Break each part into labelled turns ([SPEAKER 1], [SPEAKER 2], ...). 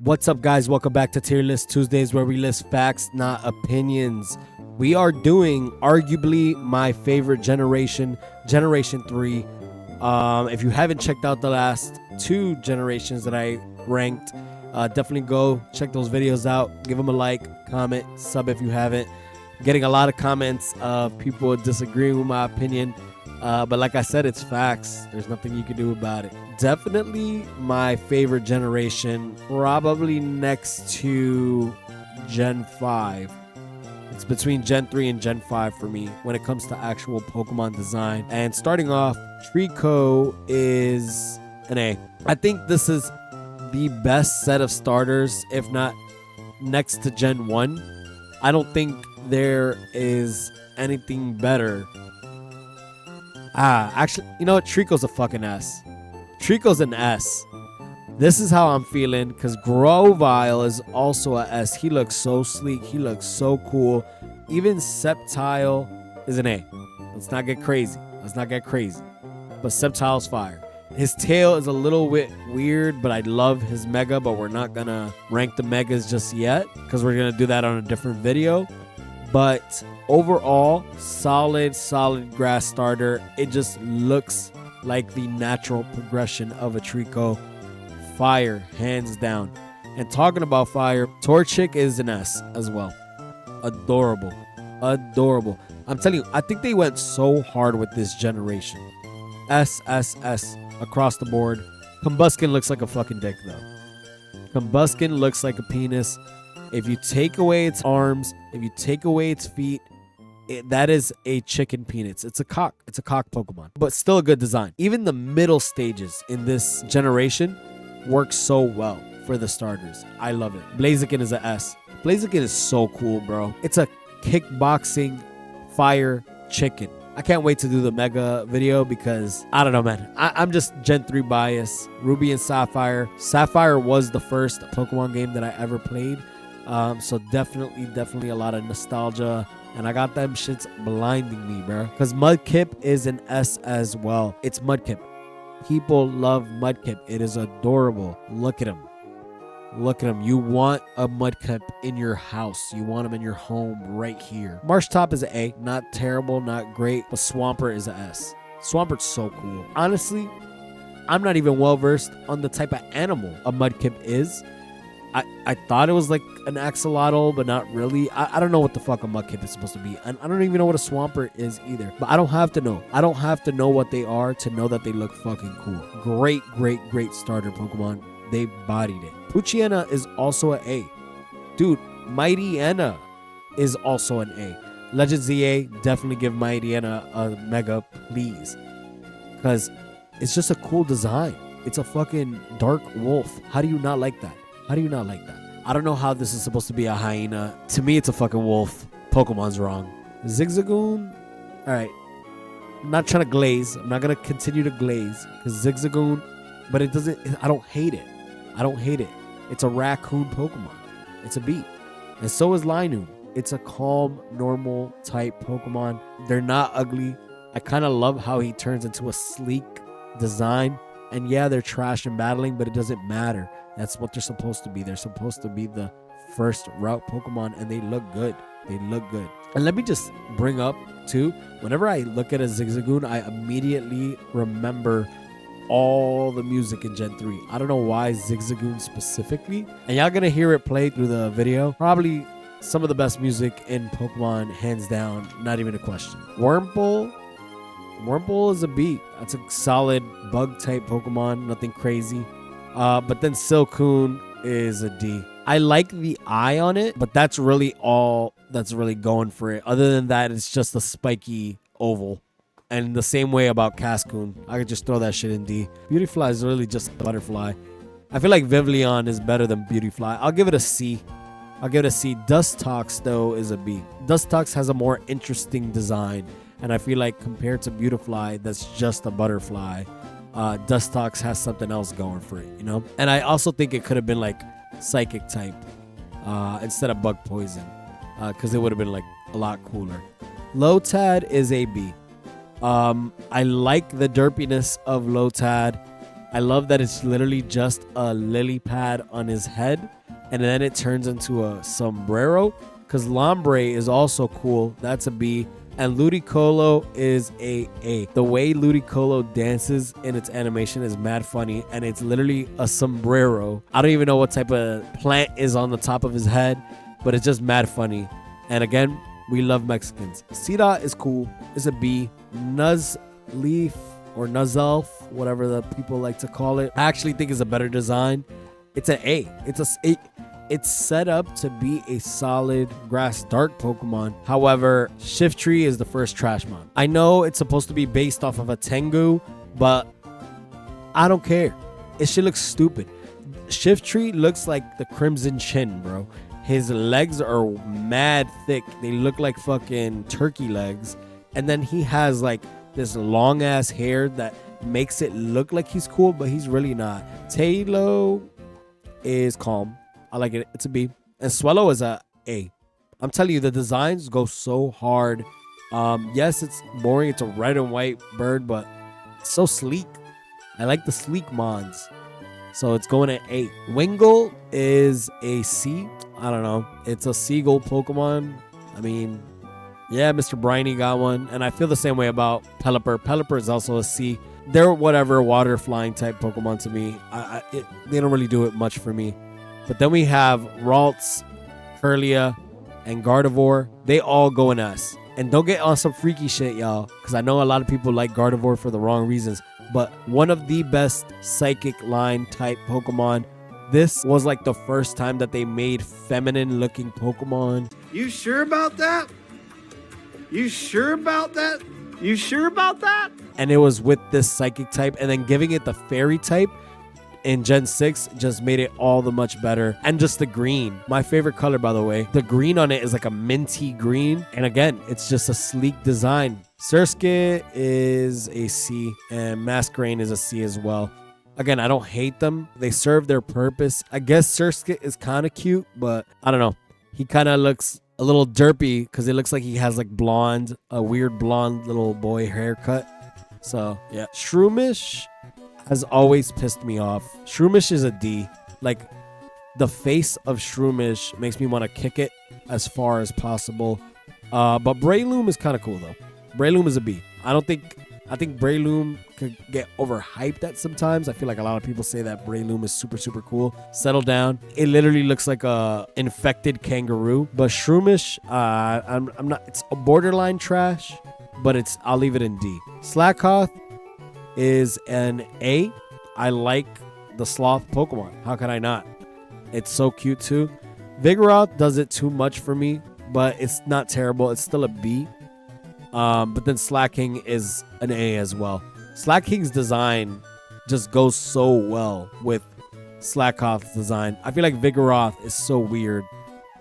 [SPEAKER 1] What's up, guys? Welcome back to Tier List Tuesdays, where we list facts, not opinions. We are doing arguably my favorite generation, Generation 3. If you haven't checked out the last two generations that I ranked, definitely go check those videos out. Give them a like, comment, sub if you haven't. Getting a lot of comments of people disagreeing with my opinion. But like I said, it's facts. There's nothing you can do about it. Definitely my favorite generation, probably next to Gen 5. It's between Gen 3 and Gen 5 for me when it comes to actual Pokemon design. And starting off, Trico is an A. I think this is the best set of starters, if not next to Gen 1. I don't think there is anything better. Actually, you know what? Trico's a fucking S. Trico's an S. This is how I'm feeling, because Grovyle is also a S. He looks so sleek. He looks so cool. Even Sceptile is an A. Let's not get crazy. But Sceptile's fire. His tail is a little bit weird, but I love his Mega, but we're not going to rank the Megas just yet, because we're going to do that on a different video. But overall, solid grass starter. It just looks like the natural progression of a Trico. Fire, hands down. And talking about fire, Torchic is an S as well. Adorable. I'm telling you, I think they went so hard with this generation. S across the board. Combuskin looks like a fucking dick, though. Combuskin looks like a penis. If you take away its arms, if you take away its feet, that is a chicken penis. It's a cock. It's a cock Pokemon, but still a good design. Even the middle stages in this generation work so well for the starters. I love it. Blaziken is a S. Blaziken is so cool, bro. It's a kickboxing fire chicken. I can't wait to do the Mega video because, I don't know, man. I'm just Gen 3 bias. Ruby and Sapphire. Sapphire was the first Pokemon game that I ever played. So definitely a lot of nostalgia. And I got them shits blinding me, bro. Because Mudkip is an S as well. It's Mudkip. People love Mudkip. It is adorable. Look at him. You want a Mudkip in your house. You want him in your home right here. Marshtop is an A. Not terrible, not great. But Swampert is an S. Swampert's so cool. Honestly, I'm not even well versed on the type of animal a Mudkip is. I thought it was like an axolotl, but not really. I don't know what the fuck a Mudkip is supposed to be. And I don't even know what a Swampert is either. But I don't have to know. I don't have to know what they are to know that they look fucking cool. Great starter Pokemon. They bodied it. Poochyena is also an A. Dude, Mightyena is also an A. Legend ZA, definitely give Mightyena a Mega, please. Because it's just a cool design. It's a fucking dark wolf. How do you not like that? I don't know how this is supposed to be a hyena. To me, it's a fucking wolf. Pokemon's wrong. Zigzagoon. All right. I'm not trying to glaze. I'm not going to continue to glaze. Because Zigzagoon. But it doesn't. I don't hate it. It's a raccoon Pokemon. It's a B. And so is Linoon. It's a calm, normal type Pokemon. They're not ugly. I kind of love how he turns into a sleek design. And yeah, they're trash in battling, but it doesn't matter. That's what they're supposed to be. They're supposed to be the first route Pokemon, and they look good. And let me just bring up, too, whenever I look at a Zigzagoon, I immediately remember all the music in Gen 3. I don't know why Zigzagoon specifically. And y'all gonna hear it play through the video. Probably some of the best music in Pokemon, hands down. Not even a question. Wurmple is a B. That's a solid bug type Pokemon. Nothing crazy. But then Silcoon is a D. I like the eye on it, but that's really all that's really going for it. Other than that, it's just a spiky oval. And the same way about Cascoon. I could just throw that shit in D. Beautyfly is really just a butterfly. I feel like Vivillon is better than Beautyfly. I'll give it a C. Dustox, though, is a B. Dustox has a more interesting design. And I feel like compared to Beautyfly, that's just a butterfly. Dustox has something else going for it, you know? And I also think it could have been like psychic type instead of bug poison, because it would have been like a lot cooler. Lotad is a B. I like the derpiness of Lotad. I love that it's literally just a lily pad on his head, and then it turns into a sombrero. Because Lombre is also cool. That's a B. And Ludicolo is a A. The way Ludicolo dances in its animation is mad funny, and it's literally a sombrero. I don't even know what type of plant is on the top of his head, but it's just mad funny. And again, we love Mexicans. Cita is cool. It's a B. Nuzleaf or Nuzzelf, whatever the people like to call it, I actually think is a better design. It's an A. It's set up to be a solid grass dark Pokemon. However, Shiftry is the first trash mon. I know it's supposed to be based off of a Tengu, but I don't care. It shit looks stupid. Shiftry looks like the Crimson Chin, bro. His legs are mad thick. They look like fucking turkey legs. And then he has like this long ass hair that makes it look like he's cool, but he's really not. Tailo is calm. I like it. It's a B. And Swellow is a A. I'm telling you, the designs go so hard. Yes, it's boring. It's a red and white bird, but it's so sleek. I like the sleek mons. So it's going at A. Wingull is a C. I don't know. It's a seagull Pokemon. I mean, yeah, Mr. Briny got one. And I feel the same way about Pelipper. Pelipper is also a C. They're whatever water flying type Pokemon to me. They don't really do it much for me. But then we have Ralts, Curlia, and Gardevoir. They all go in S. And don't get on some freaky shit, y'all, because I know a lot of people like Gardevoir for the wrong reasons. But one of the best psychic line type Pokemon. This was like the first time that they made feminine looking Pokemon.
[SPEAKER 2] You sure about that? You sure about that? You sure about that?
[SPEAKER 1] And it was with this psychic type, and then giving it the fairy type in Gen 6 just made it all the much better. And just the green, my favorite color, by the way. The green on it is like a minty green, and again, it's just a sleek design. Surskit is a C, and Masquerain is a C as well. Again, I don't hate them. They serve their purpose. I guess Surskit is kind of cute, but I don't know. He kind of looks a little derpy because it looks like he has like a weird blonde little boy haircut. So yeah, Shroomish has always pissed me off. Shroomish is a D. Like, the face of Shroomish makes me want to kick it as far as possible. But Breloom is kind of cool though. Breloom is a B. I think Breloom could get overhyped at sometimes. I feel like a lot of people say that Breloom is super, super cool. Settle down. It literally looks like a infected kangaroo. But Shroomish, I'm not. It's a borderline trash, but I'll leave it in D. Slakoth is an A. I like the sloth Pokemon. How can I not? It's so cute too. Vigoroth does it too much for me, but it's not terrible. It's still a B. But then Slacking is an A as well. Slacking's design just goes so well with Slakoth's design. I feel like Vigoroth is so weird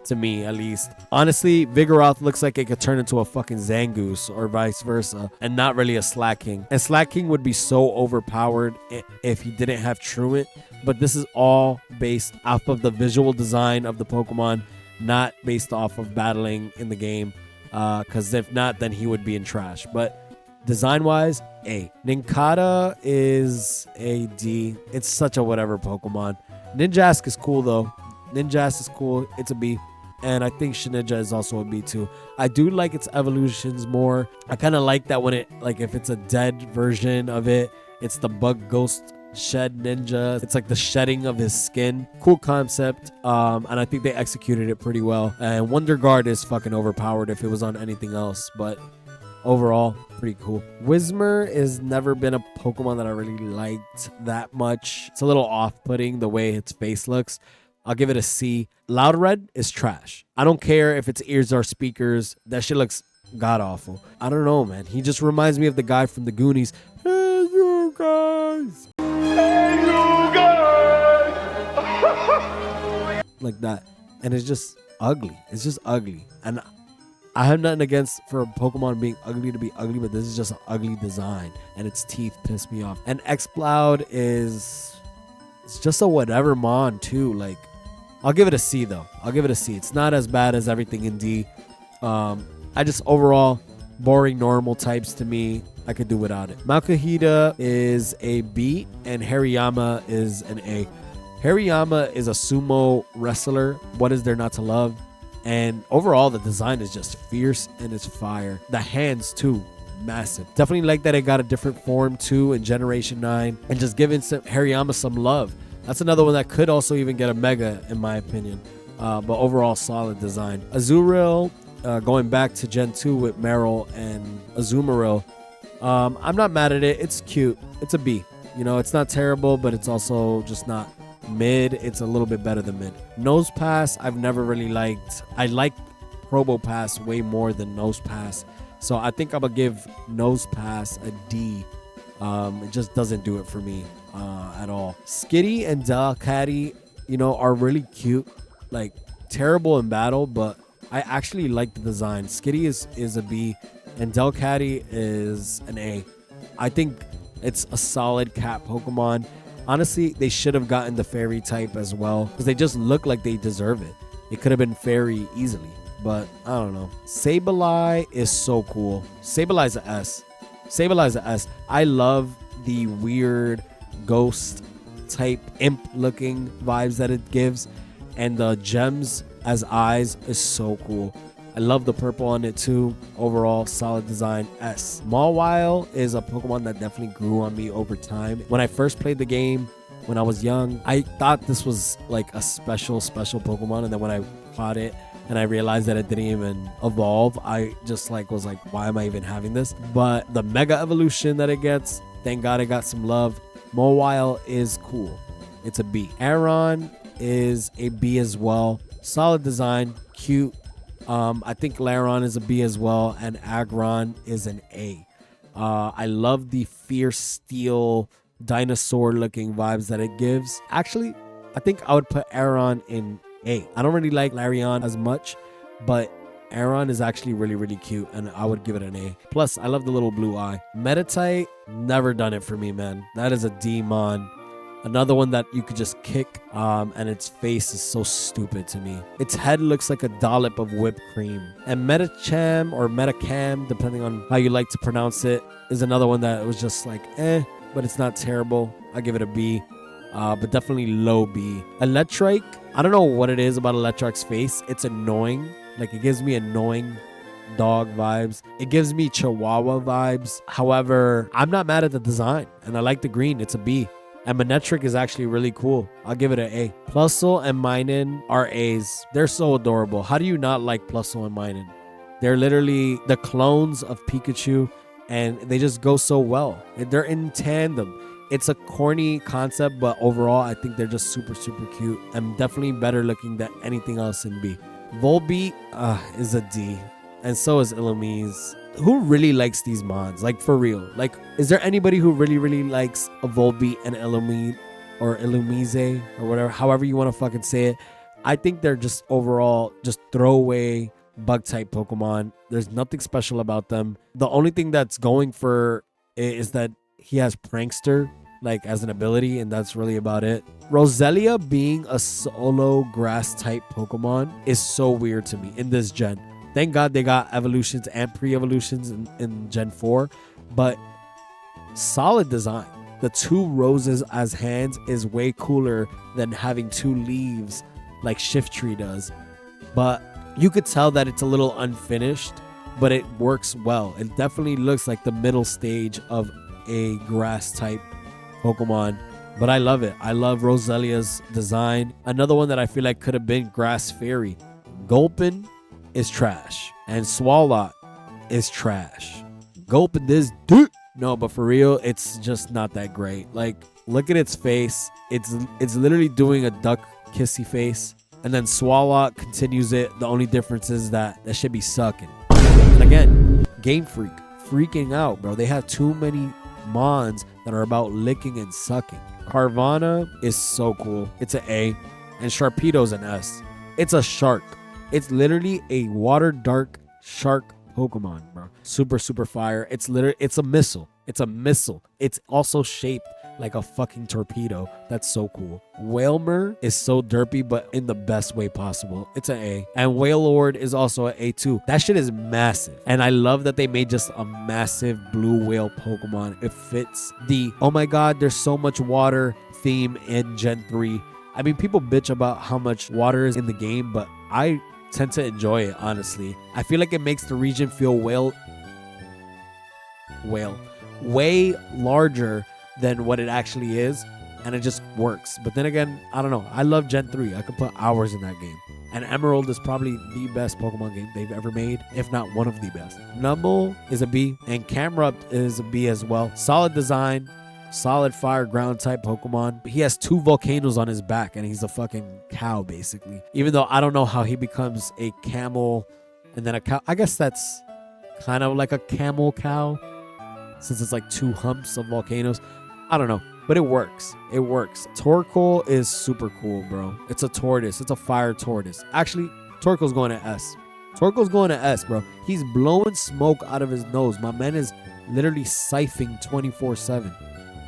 [SPEAKER 1] to me, at least. Honestly, Vigoroth looks like it could turn into a fucking Zangoose or vice versa, and not really a Slacking. And Slacking would be so overpowered if he didn't have Truant. But this is all based off of the visual design of the Pokemon, not based off of battling in the game. Because if not, then he would be in trash. But design-wise, A. Nincada is a D. It's such a whatever Pokemon. Ninjask is cool, though. Ninjask is cool. It's a B. And I think Shedinja is also a B too. I do like its evolutions more. I kind of like that when if it's a dead version of it, it's the bug ghost shed ninja. It's like the shedding of his skin. Cool concept. And I think they executed it pretty well. And Wonder Guard is fucking overpowered if it was on anything else. But overall, pretty cool. Whismur has never been a Pokemon that I really liked that much. It's a little off-putting the way its face looks. I'll give it a C. Loudred is trash. I don't care if its ears are speakers. That shit looks god-awful. I don't know, man. He just reminds me of the guy from the Goonies. Hey, you guys. Hey, you guys. Like that. And it's just ugly. It's just ugly. And I have nothing against for Pokemon being ugly to be ugly, but this is just an ugly design. And its teeth piss me off. And Exploud is... It's just a whatever mon, too. Like... I'll give it a C, though. I'll give it a C. It's not as bad as everything in D. I just overall, boring normal types to me. I could do without it. Makuhita is a B and Hariyama is an A. Hariyama is a sumo wrestler. What is there not to love? And overall, the design is just fierce and it's fire. The hands too, massive. Definitely like that it got a different form too in Generation 9 and just giving Hariyama some love. That's another one that could also even get a mega in my opinion. But overall, solid design. Azurill, going back to Gen 2 with Meryl and Azumarill. I'm not mad at it. It's cute. It's a B. You know, it's not terrible, but it's also just not mid. It's a little bit better than mid. Nose Pass, I've never really liked. I like Probo Pass way more than Nose Pass. So I think I'm going to give Nose Pass a D. It just doesn't do it for me at all. Skitty and Delcatty, you know, are really cute. Like, terrible in battle, but I actually like the design. Skitty is a B, and Delcatty is an A. I think it's a solid cat Pokemon. Honestly, they should have gotten the fairy type as well because they just look like they deserve it. It could have been fairy easily, but I don't know. Sableye is so cool. Sableye's a S. Sableye's a S. I love the weird ghost type imp looking vibes that it gives, and the gems as eyes is so cool. I love the purple on it too. Overall, solid design. S. Mawile is a Pokemon that definitely grew on me over time. When I first played the game, when I was young, I thought this was like a special Pokemon. And then when I caught it and I realized that it didn't even evolve, I just was like, why am I even having this? But the Mega Evolution that it gets, thank God it got some love. Mawile is cool. It's a B. Aron is a B as well. Solid design, cute. I think Laron is a B as well, and Aggron is an A. I love the fierce steel dinosaur-looking vibes that it gives. Actually, I think I would put Aron in A. I don't really like Larion as much, but Aron is actually really, really cute, and I would give it an A. Plus, I love the little blue eye. Meditite, never done it for me, man. That is a D-mon. Another one that you could just kick, and its face is so stupid to me. Its head looks like a dollop of whipped cream. And Metacham or Metacam, depending on how you like to pronounce it, is another one that was just like, but it's not terrible. I give it a B, but definitely low B. Electrike, I don't know what it is about Electrike's face. It's annoying. Like, it gives me annoying dog vibes. It gives me Chihuahua vibes. However, I'm not mad at the design, and I like the green. It's a B. And Manectric is actually really cool. I'll give it an A. Plusle and Minun are A's. They're so adorable. How do you not like Plusle and Minun? They're literally the clones of Pikachu, and they just go so well. They're in tandem. It's a corny concept, but overall, I think they're just super, super cute and definitely better looking than anything else in B. Volbeat is a D, and so is Illumise. Who really likes these mods? Like, for real. Like, is there anybody who really, really likes a Volbeat and Illumine or Illumise or whatever, however you want to fucking say it? I think they're just overall just throwaway bug type Pokemon. There's nothing special about them. The only thing that's going for it is that he has Prankster, like, as an ability, and that's really about it. Roselia being a solo grass type Pokemon is so weird to me in this gen. Thank God they got evolutions and pre-evolutions in Gen 4, but solid design. The 2 roses as hands is way cooler than having 2 leaves like Shiftry does. But you could tell that it's a little unfinished, but it works well. It definitely looks like the middle stage of a grass type Pokemon, but I love it. I love Roselia's design. Another one that I feel like could have been Grass Fairy. Gulpin is trash, and Swalot is trash. Gulpin this dude. No, but for real, it's just not that great. Like, look at its face. It's literally doing a duck kissy face, and then Swalot continues it. The only difference is that should be sucking. And again, Game Freak freaking out, bro. They have too many mons that are about licking and sucking. Carvana is so cool. It's an A, and Sharpedo's an S. It's a shark. It's literally a water dark shark Pokemon, bro. Super, super fire. It's a missile. It's a missile. It's also shaped like a fucking torpedo. That's so cool. Whalmer is so derpy, but in the best way possible. It's an A. And Whalelord is also an A too. That shit is massive. And I love that they made just a massive blue whale Pokemon. It fits the, oh my god, there's so much water theme in Gen 3. I mean, people bitch about how much water is in the game, but I tend to enjoy it, honestly. I feel like it makes the region feel way larger than what it actually is, and it just works. But then again, I don't know. I love Gen 3. I could put hours in that game. And Emerald is probably the best Pokemon game they've ever made, if not one of the best. Numble is a B, and Camerupt is a B as well. Solid design, solid fire ground type Pokemon. He has 2 volcanoes on his back, and he's a fucking cow, basically. Even though I don't know how he becomes a camel and then a cow. I guess that's kind of like a camel cow, since it's like 2 humps of volcanoes. I don't know, but it works. It works. Torkoal is super cool, bro. It's a tortoise. It's a fire tortoise. Actually, Torkoal's going to S. Torkoal's going to S, bro. He's blowing smoke out of his nose. My man is literally siphoning 24/7.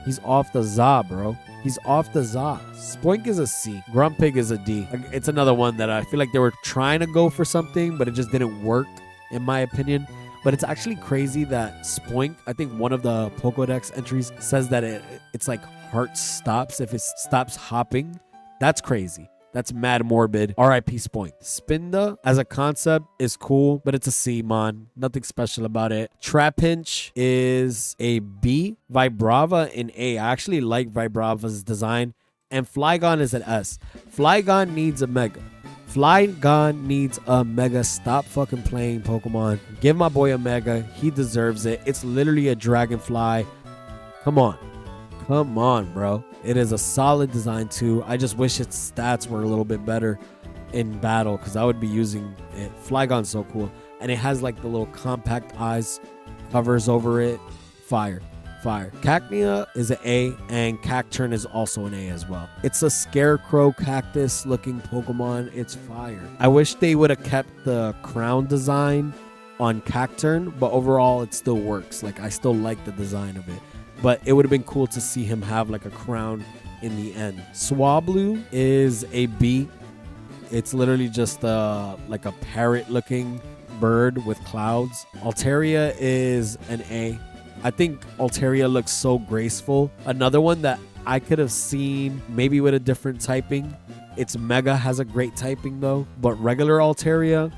[SPEAKER 1] He's off the za, bro. He's off the za. Spoink is a C. Grumpig is a D. It's another one that I feel like they were trying to go for something, but it just didn't work, in my opinion. But it's actually crazy that Spoink, I think one of the Pokédex entries says that it's like heart stops if it stops hopping. That's crazy. That's mad morbid. R.I.P. Spoink. Spinda as a concept is cool, but it's a C, man. Nothing special about it. Trapinch is a B. Vibrava an A. I actually like Vibrava's design. And Flygon is an S. Flygon needs a Mega. Flygon needs a Mega. Stop fucking playing Pokemon. Give my boy a Mega. He deserves it. It's literally a Dragonfly. Come on. Come on, bro. It is a solid design too. I just wish its stats were a little bit better in battle, because I would be using it. Flygon's so cool. And it has like the little compact eyes, covers over it. Fire. Fire. Cacnea is an A, and Cacturn is also an A as well. It's a scarecrow cactus looking Pokemon. It's fire. I wish they would have kept the crown design on Cacturn, but overall it still works. Like, I still like the design of it. But it would have been cool to see him have like a crown in the end. Swablu is a B. It's literally just like a parrot looking bird with clouds. Altaria is an A. I think Altaria looks so graceful. Another one that I could have seen maybe with a different typing. Its Mega has a great typing though. But regular Altaria,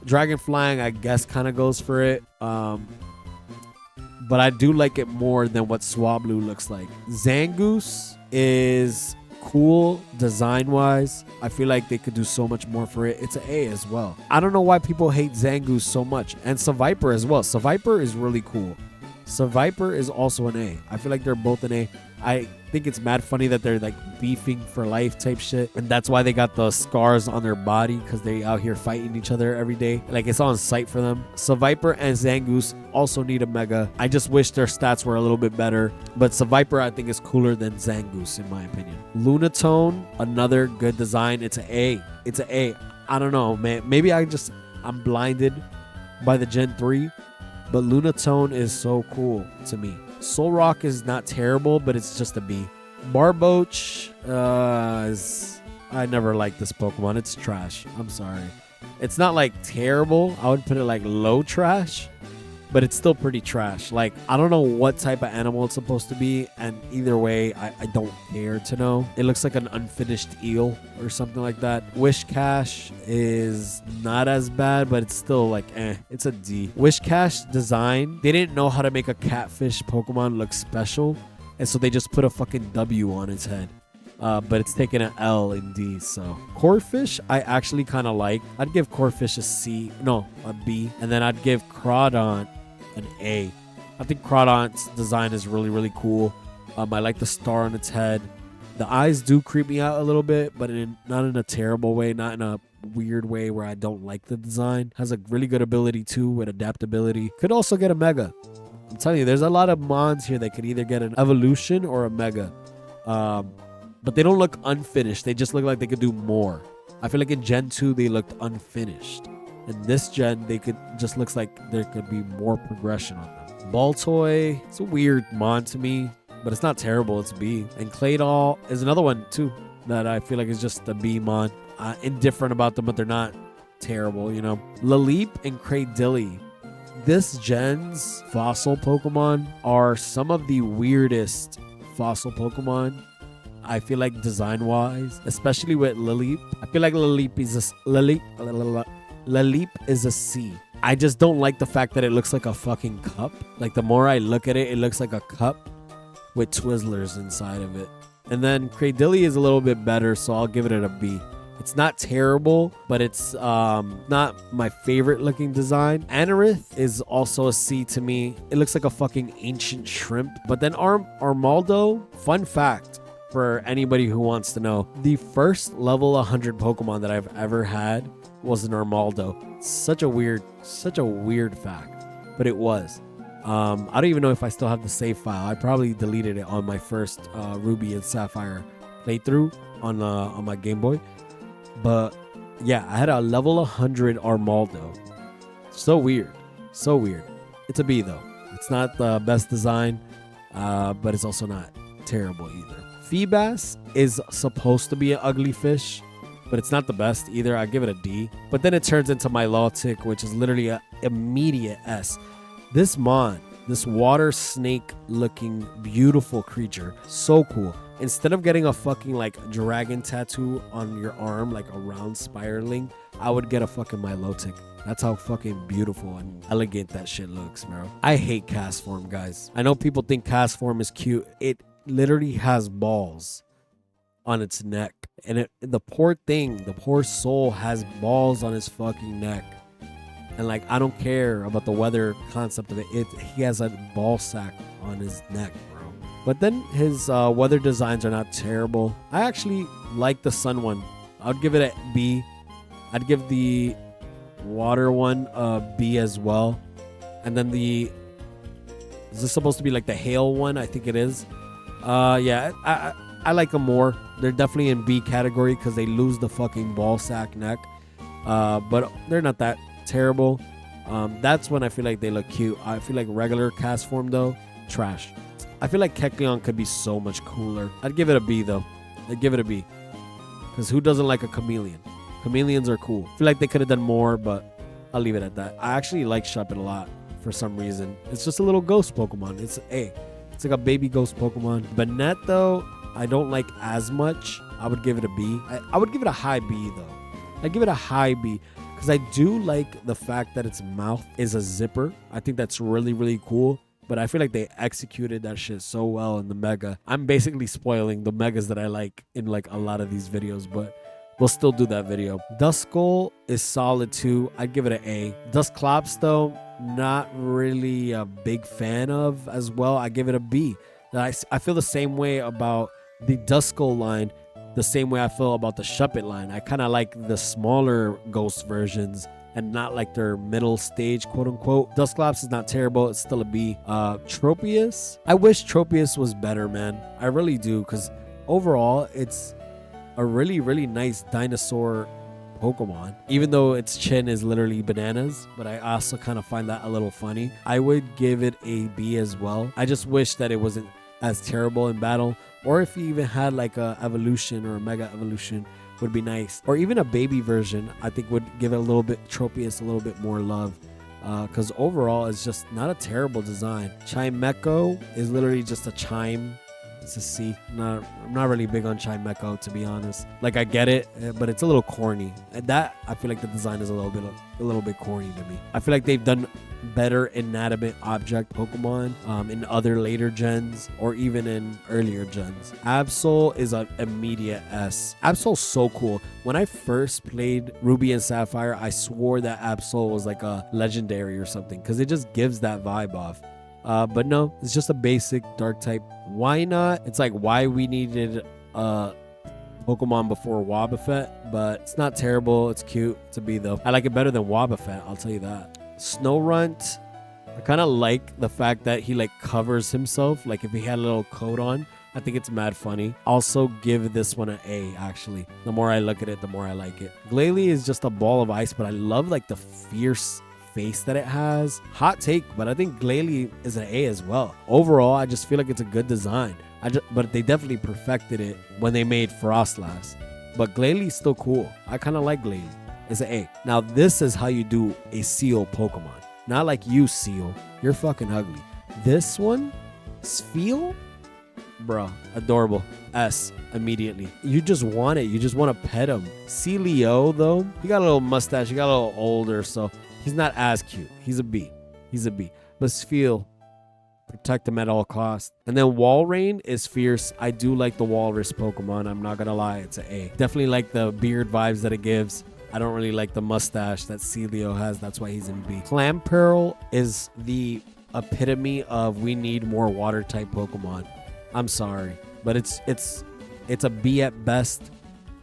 [SPEAKER 1] Dragon Flying, I guess kind of goes for it. But I do like it more than what Swablu looks like. Zangoose is cool design-wise. I feel like they could do so much more for it. It's an A as well. I don't know why people hate Zangoose so much. And Seviper as well. Seviper is really cool. Seviper is also an A. I feel like they're both an A. I think it's mad funny that they're like beefing for life type shit, and that's why they got the scars on their body, because they out here fighting each other every day. Like, it's on sight for them. Seviper and Zangoose also need a Mega. I just wish their stats were a little bit better, but Seviper I think is cooler than Zangoose in my opinion. Lunatone, another good design. It's an A. It's an A. I don't know, man. Maybe I'm blinded by the Gen 3, but Lunatone is so cool to me. Solrock is not terrible, but it's just a B. Barboach I never liked this Pokemon. It's trash. I'm sorry. It's not like terrible. I would put it like low trash, but it's still pretty trash. Like, I don't know what type of animal it's supposed to be, and either way, I don't care to know. It looks like an unfinished eel or something like that. Wishcash is not as bad, but it's still like, it's a D. Wishcash design, they didn't know how to make a catfish Pokemon look special, and so they just put a fucking W on its head. But it's taking an L in D, so. Corphish, I actually kind of like. I'd give Corphish a B, and then I'd give Crawdon an A. I think Crawdon's design is really, really cool. I like the star on its head. The eyes do creep me out a little bit, but not in a terrible way, not in a weird way where I don't like the design. Has a really good ability too with adaptability. Could also get a Mega. I'm telling you, there's a lot of Mons here that could either get an evolution or a Mega. But they don't look unfinished. They just look like they could do more. I feel like in Gen 2, they looked unfinished. In this gen, just looks like there could be more progression on them. Baltoy, it's a weird mon to me. but it's not terrible. It's B. And Claydol is another one too that I feel like is just a B mon. Indifferent about them, but they're not terrible, you know. Laleep and Cradilly. This gen's fossil Pokemon are some of the weirdest fossil Pokemon. I feel like design-wise, especially with Laleep. I feel like Laleep is a C. I just don't like the fact that it looks like a fucking cup. Like the more I look at it, it looks like a cup with Twizzlers inside of it. And then Cradilly is a little bit better, so I'll give it a B. It's not terrible, but it's not my favorite looking design. Anorith is also a C to me. It looks like a fucking ancient shrimp. But then Armaldo, fun fact for anybody who wants to know, the first level 100 Pokemon that I've ever had was an Armaldo. Such a weird fact, but it was. I don't even know if I still have the save file. I probably deleted it on my first Ruby and Sapphire playthrough on my Game Boy. But yeah, I had a level 100 Armaldo. So weird. It's a B though. It's not the best design, but it's also not terrible either. Feebas is supposed to be an ugly fish, but it's not the best either. I give it a D. But then it turns into Milotic, which is literally an immediate S. This mon, this water snake looking beautiful creature, so cool. Instead of getting a fucking like dragon tattoo on your arm, like a round spiraling, I would get a fucking Milotic. That's how fucking beautiful and elegant that shit looks, bro. I hate cast form, guys. I know people think cast form is cute. It literally has balls on its neck. And the poor thing, the poor soul has balls on his fucking neck. And like, I don't care about the weather concept of it. He has a ball sack on his neck, bro. But then his weather designs are not terrible. I actually like the sun one. I'd give it a B. I'd give the water one a B as well. And then is this supposed to be like the hail one? I think it is. Yeah, I like them more. They're definitely in B category because they lose the fucking ball sack neck. But they're not that terrible. That's when I feel like they look cute. I feel like regular cast form though, trash. I feel like Kecleon could be so much cooler. I'd give it a B though. I'd give it a B. Because who doesn't like a chameleon? Chameleons are cool. I feel like they could have done more, but I'll leave it at that. I actually like Shuppet a lot for some reason. It's just a little ghost Pokemon. It's like a baby ghost Pokemon. Banette though, I don't like as much. I would give it a B. I would give it a high B though. I'd give it a high B. Because I do like the fact that its mouth is a zipper. I think that's really, really cool. But I feel like they executed that shit so well in the Mega. I'm basically spoiling the Megas that I like in like a lot of these videos, but we'll still do that video. Duskull is solid too. I'd give it an A. Dusclops though, not really a big fan of as well. I give it a B. I feel the same way about the Duskull line, the same way I feel about the Shuppet line. I kind of like the smaller ghost versions and not like their middle stage, quote unquote. Dusclops is not terrible. It's still a B. Tropius. I wish Tropius was better, man. I really do, because overall, it's a really, really nice dinosaur Pokemon. Even though its chin is literally bananas, but I also kind of find that a little funny. I would give it a B as well. I just wish that it wasn't as terrible in battle, or if you even had like a evolution or a mega evolution, would be nice. Or even a baby version, I think would give it a little bit, Tropius a little bit more love. Because overall, it's just not a terrible design. Chimecho is literally just a chime. It's a C. I'm not really big on Chimecho, to be honest. Like, I get it, but it's a little corny. And that, I feel like the design is a little bit corny to me. I feel like they've done better inanimate object Pokemon in other later gens or even in earlier gens. Absol is an immediate S. Absol's so cool. When I first played Ruby and Sapphire, I swore that Absol was like a legendary or something because it just gives that vibe off. But no, it's just a basic dark type. Why not? It's like why we needed Pokemon before Wobbuffet, but it's not terrible. It's cute. It's a B though. I like it better than Wobbuffet, I'll tell you that. Snowrunt, I kind of like the fact that he like covers himself. Like if he had a little coat on, I think it's mad funny. Also give this one an A, actually. The more I look at it, the more I like it. Glalie is just a ball of ice, but I love like the fierce face that it has. Hot take, but I think Glalie is an A as well. Overall, I just feel like it's a good design. But they definitely perfected it when they made Frostlass. But Glalie's still cool. I kind of like Glalie. It's an A. Now, this is how you do a Seal Pokemon. Not like you, Seal. You're fucking ugly. This one, Spheal? Bro, adorable. S immediately. You just want it. You just want to pet him. Celio, though, he got a little mustache. He got a little older, so he's not as cute. He's a B. He's a B. But Spheal, protect him at all costs. And then Walrein is fierce. I do like the walrus Pokemon. I'm not going to lie. It's an A. Definitely like the beard vibes that it gives. I don't really like the mustache that Celio has. That's why he's in B. Clamperl is the epitome of we need more water type Pokemon. I'm sorry, but it's a B at best.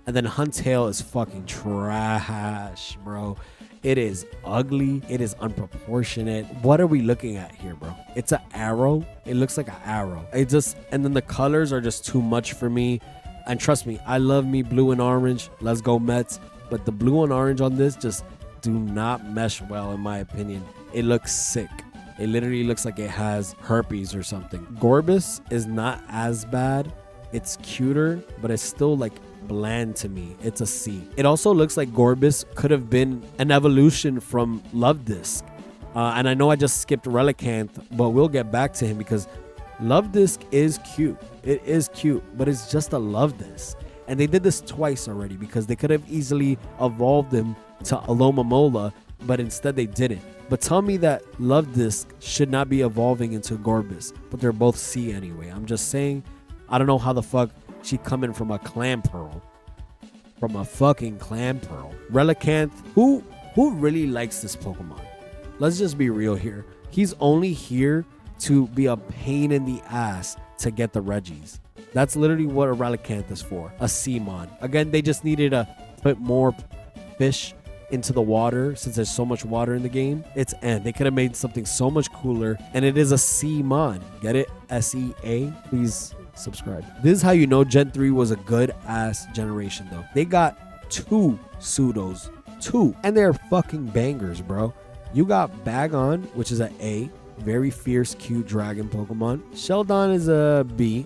[SPEAKER 1] And then Huntail is fucking trash, bro. It is ugly. It is unproportionate. What are we looking at here, bro? It's an arrow. It looks like an arrow. And then the colors are just too much for me. And trust me, I love me blue and orange. Let's go Mets. But the blue and orange on this just do not mesh well, in my opinion. It looks sick. It literally looks like it has herpes or something. Gorbis is not as bad. It's cuter, but it's still like bland to me. It's a C. It also looks like Gorbis could have been an evolution from Love Disc. And I know I just skipped Relicanth, but we'll get back to him because Love Disc is cute. It is cute, but it's just a Love Disc. And they did this twice already because they could have easily evolved him to Alomomola, but instead they didn't. But tell me that Love Disc should not be evolving into Gorbis, but they're both C anyway. I'm just saying, I don't know how the fuck she coming from a Clamperl. From a fucking Clamperl. Relicanth, who really likes this Pokemon? Let's just be real here. He's only here to be a pain in the ass to get the Reggies. That's literally what a Relicanth is for. A Seamon. Again, they just needed to put more fish into the water since there's so much water in the game. It's N. They could have made something so much cooler. And it is a Seamon. Get it? S-E-A. Please subscribe. This is how you know Gen 3 was a good ass generation though. They got 2 Pseudos. 2. And they're fucking bangers, bro. You got Bagon, which is an A. Very fierce, cute dragon Pokemon. Sheldon is a B.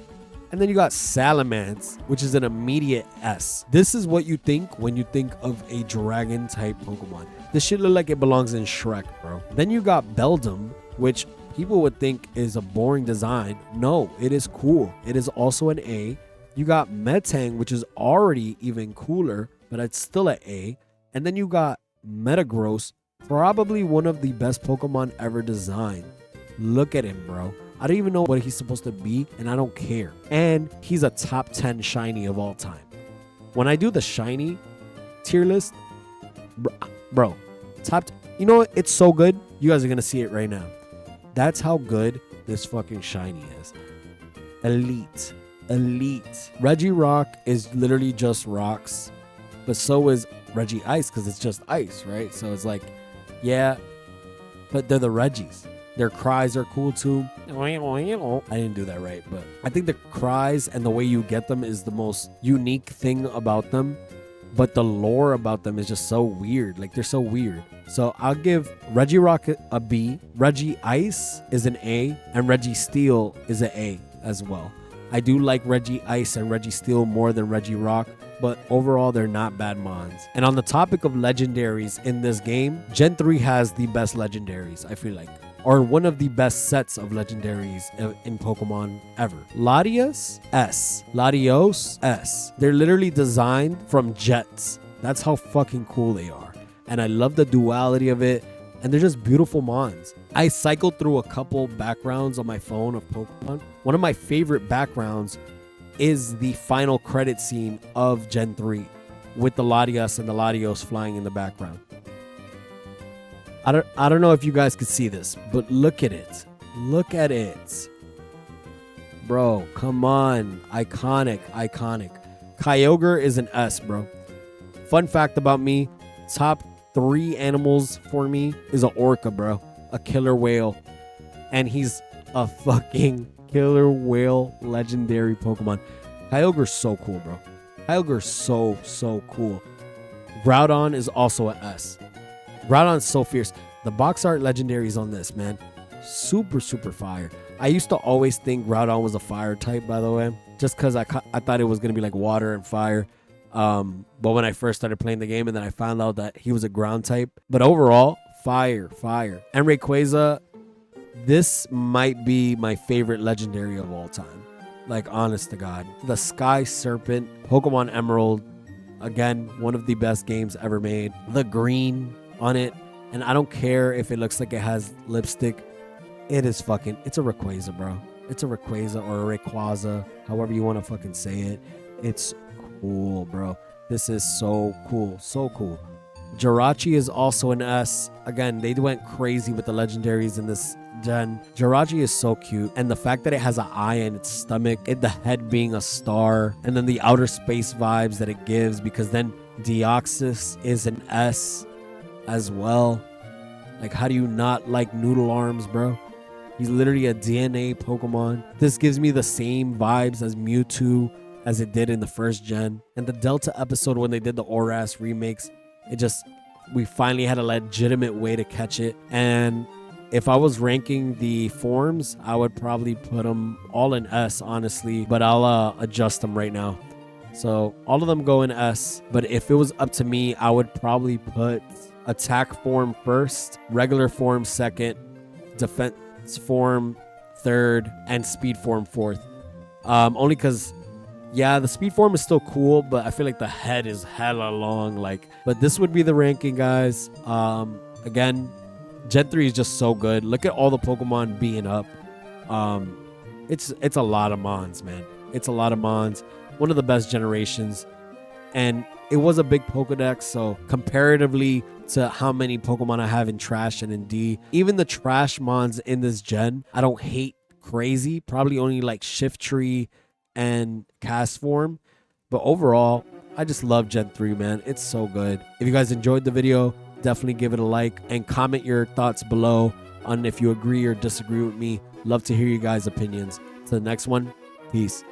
[SPEAKER 1] And then you got Salamence, which is an immediate S. This is what you think when you think of a dragon type Pokemon. This shit look like it belongs in Shrek, bro. Then you got Beldum, which people would think is a boring design. No, it is cool. It is also an A. You got Metang, which is already even cooler, but it's still an A. And then you got Metagross, probably one of the best Pokemon ever designed. Look at him, bro. I don't even know what he's supposed to be, and I don't care. And he's a top 10 shiny of all time. When I do the shiny tier list, bro, you know what? It's so good. You guys are going to see it right now. That's how good this fucking shiny is. Elite. Regirock is literally just rocks, but so is Regice because it's just ice, right? So it's like, yeah, but they're the Reggies. Their cries are cool too. I didn't do that right, but I think the cries and the way you get them is the most unique thing about them. But the lore about them is just so weird. Like, they're so weird. So I'll give Regirock a B. Regice is an A. And Registeel is an A as well. I do like Regice and Registeel more than Regirock. But overall, they're not bad mons. And on the topic of legendaries in this game, Gen 3 has the best legendaries, I feel like. Or one of the best sets of legendaries in Pokemon ever. Latios, S. Latios, S. They're literally designed from jets. That's how fucking cool they are. And I love the duality of it. And they're just beautiful mons. I cycled through a couple backgrounds on my phone of Pokemon. One of my favorite backgrounds is the final credit scene of Gen 3 with the Latios and the Latios flying in the background. I don't know if you guys could see this, but look at it. Look at it. Bro, come on. Iconic. Kyogre is an S, bro. Fun fact about me, top 3 animals for me is an orca, bro. A killer whale. And he's a fucking killer whale legendary Pokemon. Kyogre's so cool, bro. Kyogre's so cool. Groudon is also an S. Groudon's so fierce. The box art legendaries on this, man, super fire. I used to always think Groudon was a fire type, by the way, just because I thought it was gonna be like water and fire. But when I first started playing the game, and then I found out that he was a ground type. But overall, fire. And Rayquaza, this might be my favorite legendary of all time. Like, honest to God. The Sky Serpent, Pokemon Emerald, again, one of the best games ever made. The green on it, and I don't care if it looks like it has lipstick. It's a Rayquaza, bro. It's a Rayquaza or a Rayquaza, however you want to fucking say it. It's cool, bro. This is so cool. Jirachi is also an S. Again, they went crazy with the legendaries in this gen. Jirachi is so cute, and the fact that it has an eye in its stomach, the head being a star, and then the outer space vibes that it gives, because then Deoxys is an S as well. Like, how do you not like Noodle Arms, bro? He's literally a DNA Pokemon. This gives me the same vibes as Mewtwo as it did in the first gen. And the Delta episode, when they did the ORAS remakes, we finally had a legitimate way to catch it. And if I was ranking the forms, I would probably put them all in S, honestly, but I'll adjust them right now. So all of them go in S, but if it was up to me, I would probably put attack form first, regular form second, defense form third, and speed form fourth. Only because, yeah, the speed form is still cool, but I feel like the head is hella long. But this would be the ranking, guys. Again, Gen 3 is just so good. Look at all the Pokemon being up. It's a lot of Mons, man. It's a lot of Mons. One of the best generations. And it was a big Pokedex, so comparatively to how many Pokemon I have in Trash and in D, even the Trash Mons in this gen, I don't hate crazy. Probably only like Shiftry and Cast Form. But overall, I just love Gen 3, man. It's so good. If you guys enjoyed the video, definitely give it a like and comment your thoughts below on if you agree or disagree with me. Love to hear you guys' opinions. To the next one, peace.